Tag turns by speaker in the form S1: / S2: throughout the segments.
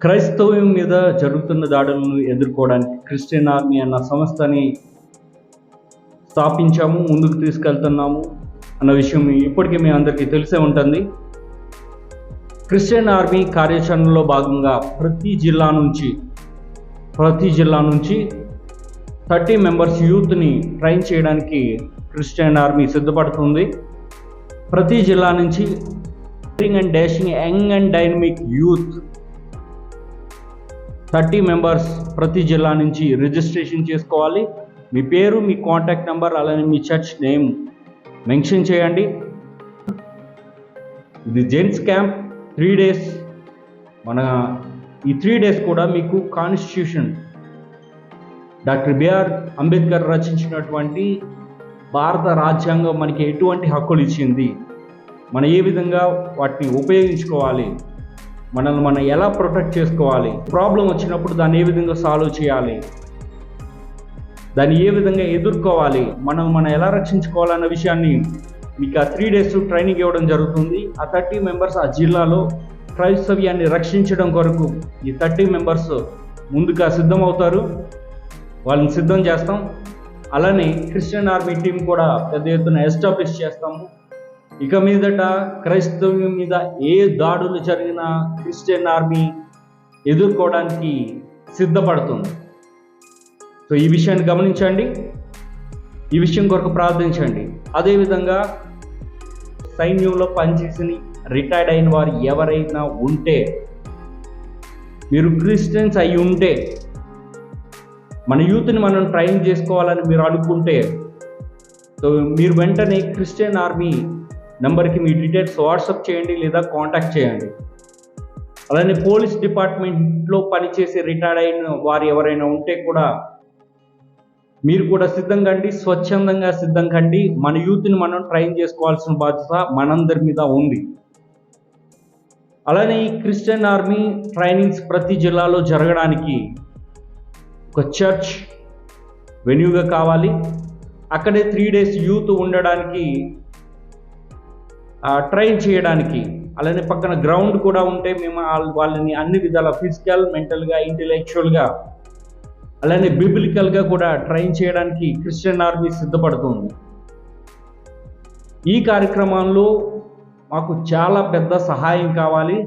S1: క్రైస్తవం మీద జరుగుతున్న దాడులను ఎదుర్కోవడానికి క్రిస్టియన్ ఆర్మీ అన్న సంస్థని స్థాపించాము, ముందుకు తీసుకెళ్తున్నాము అన్న విషయం ఇప్పటికీ మీ అందరికీ తెలిసే ఉంటుంది. క్రిస్టియన్ ఆర్మీ కార్యాచరణలో భాగంగా ప్రతి జిల్లా నుంచి 30 మెంబర్స్ యూత్ని ట్రైన్ చేయడానికి క్రిస్టియన్ ఆర్మీ సిద్ధపడుతుంది. ప్రతి జిల్లా నుంచి dashing young and dynamic youth 30 members ప్రతి జిల్లా నుంచి రిజిస్ట్రేషన్ చేసుకోవాలి. మీ పేరు, మీ కాంటాక్ట్ నెంబర్, అలానే మీ చర్చ్ నేమ్ మెన్షన్ చేయండి. ఇది జెంట్స్ క్యాంప్ 3 days. ఈ 3 days కూడా మీకు కాన్స్టిట్యూషన్ డాక్టర్ బిఆర్ అంబేద్కర్ రచించినటువంటి భారత రాజ్యాంగం మనకి ఎటువంటి హక్కులు ఇచ్చింది, మనం ఏ విధంగా వాటిని ఉపయోగించుకోవాలి, మనల్ని మనం ఎలా ప్రొటెక్ట్ చేసుకోవాలి, ప్రాబ్లం వచ్చినప్పుడు దాన్ని ఏ విధంగా సాల్వ్ చేయాలి, దాన్ని ఏ విధంగా ఎదుర్కోవాలి, మనం ఎలా రక్షించుకోవాలన్న విషయాన్ని మీకు ఆ 3 days ట్రైనింగ్ ఇవ్వడం జరుగుతుంది. ఆ 30 మెంబర్స్ ఆ జిల్లాలో క్రైస్తవ్యాన్ని రక్షించడం కొరకు ఈ 30 మెంబర్స్ ముందుగా సిద్ధమవుతారు. వాళ్ళని సిద్ధం చేస్తాం. అలానే క్రిస్టియన్ ఆర్మీ టీం కూడా పెద్ద ఎత్తున ఎస్టాబ్లిష్ చేస్తాము. ఇక మీదట క్రైస్తవ్యం మీద ఏ దాడులు జరిగినా క్రిస్టియన్ ఆర్మీ ఎదుర్కోవడానికి సిద్ధపడుతుంది. సో ఈ విషయాన్ని గమనించండి, ఈ విషయం కొరకు ప్రార్థించండి. అదేవిధంగా సైన్యంలో పనిచేసి రిటైర్డ్ అయిన వారు ఎవరైనా ఉంటే, మీరు క్రిస్టియన్స్ అయి ఉంటే, మన యూత్ని మనం ట్రైన్ చేసుకోవాలని మీరు అనుకుంటే, సో మీరు వెంటనే క్రిస్టియన్ ఆర్మీ నెంబర్కి మీ డీటెయిల్స్ వాట్సాప్ చేయండి లేదా కాంటాక్ట్ చేయండి. అలానే పోలీస్ డిపార్ట్మెంట్లో పనిచేసి రిటైర్డ్ అయిన వారు ఎవరైనా ఉంటే కూడా మీరు కూడా సిద్ధం కండి, స్వచ్ఛందంగా సిద్ధం కండి. మన యూత్ని మనం ట్రైన్ చేసుకోవాల్సిన బాధ్యత మనందరి మీద ఉంది. అలానే ఈ క్రిస్టియన్ ఆర్మీ ట్రైనింగ్స్ ప్రతి జిల్లాలో జరగడానికి ఒక చర్చ్ వెన్యూగా కావాలి. అక్కడే 3 days యూత్ ఉండడానికి, ట్రైన్ చేయడానికి, అలానే పక్కన గ్రౌండ్ కూడా ఉంటే మేము వాళ్ళని అన్ని విధాల ఫిజికల్, మెంటల్గా, ఇంటెలెక్చువల్గా, అలానే బిబ్లికల్గా కూడా ట్రైన్ చేయడానికి క్రిస్టియన్ ఆర్మీ సిద్ధపడుతుంది. ఈ కార్యక్రమంలో మాకు చాలా పెద్ద సహాయం కావాలి.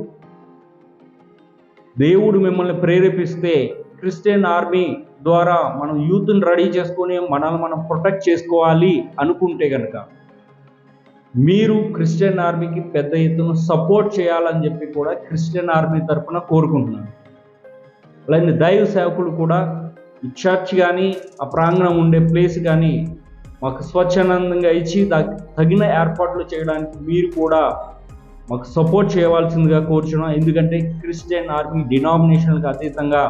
S1: దేవుడు మిమ్మల్ని ప్రేరేపిస్తే క్రిస్టియన్ ఆర్మీ ద్వారా మనం యూత్ని రెడీ చేసుకొని మనల్ని మనం ప్రొటెక్ట్ చేసుకోవాలి అనుకుంటే కనుక మీరు క్రిస్టియన్ ఆర్మీకి పెద్ద ఎత్తున సపోర్ట్ చేయాలని చెప్పి కూడా క్రిస్టియన్ ఆర్మీ తరఫున కోరుకుంటున్నాను. అలాగే దైవ సేవకులు కూడా ఈ చర్చ్ కానీ, ఆ ప్రాంగణం ఉండే ప్లేస్ కానీ మాకు స్వచ్ఛందంగా ఇచ్చి తగిన ఏర్పాట్లు చేయడానికి మీరు కూడా మాకు సపోర్ట్ చేయవలసిందిగా కోరుచున్నాం. ఎందుకంటే క్రిస్టియన్ ఆర్మీ డినామినేషన్లకు అతీతంగా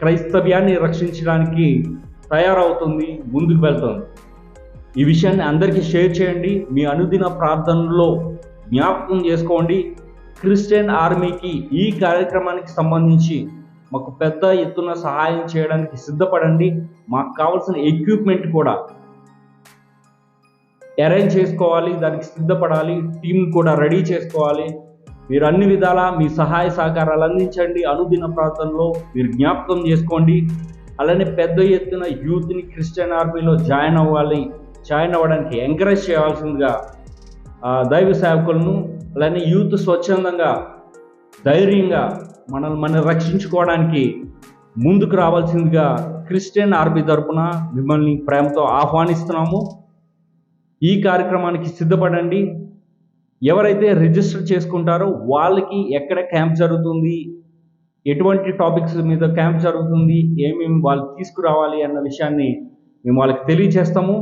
S1: క్రైస్తవ్యాన్ని రక్షించడానికి తయారవుతుంది, ముందుకు వెళ్తుంది. ఈ విషయాన్ని అందరికీ షేర్ చేయండి. మీ అనుదిన ప్రార్థనలో జ్ఞాపకం చేసుకోండి. క్రిస్టియన్ ఆర్మీకి ఈ కార్యక్రమానికి సంబంధించి మాకు పెద్ద ఎత్తున సహాయం చేయడానికి సిద్ధపడండి. మాకు కావాల్సిన ఎక్విప్మెంట్ కూడా అరేంజ్ చేసుకోవాలి, దానికి సిద్ధపడాలి, టీం కూడా రెడీ చేసుకోవాలి. మీరు అన్ని విధాలా మీ సహాయ సహకారాలు అందించండి. అనుదిన ప్రార్థనలో మీరు జ్ఞాపకం చేసుకోండి. అలానే పెద్ద ఎత్తున యూత్ని క్రిస్టియన్ ఆర్మీలో జాయిన్ అవ్వడానికి ఎంకరేజ్ చేయాల్సిందిగా దైవ సేవకులను, అలానే యూత్ స్వచ్ఛందంగా ధైర్యంగా మనల్ని రక్షించుకోవడానికి ముందుకు రావాల్సిందిగా క్రిస్టియన్ ఆర్మీ తరపున మిమ్మల్ని ప్రేమతో ఆహ్వానిస్తున్నాము. ఈ కార్యక్రమానికి సిద్ధపడండి. ఎవరైతే రిజిస్టర్ చేసుకుంటారో వాళ్ళకి ఎక్కడ క్యాంప్ జరుగుతుంది, ఎటువంటి టాపిక్స్ మీద క్యాంప్ జరుగుతుంది, ఏమేమి వాళ్ళు తీసుకురావాలి అన్న విషయాన్ని మేము వాళ్ళకి తెలియజేస్తాము.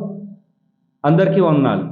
S1: అందరికీ వందనాలు.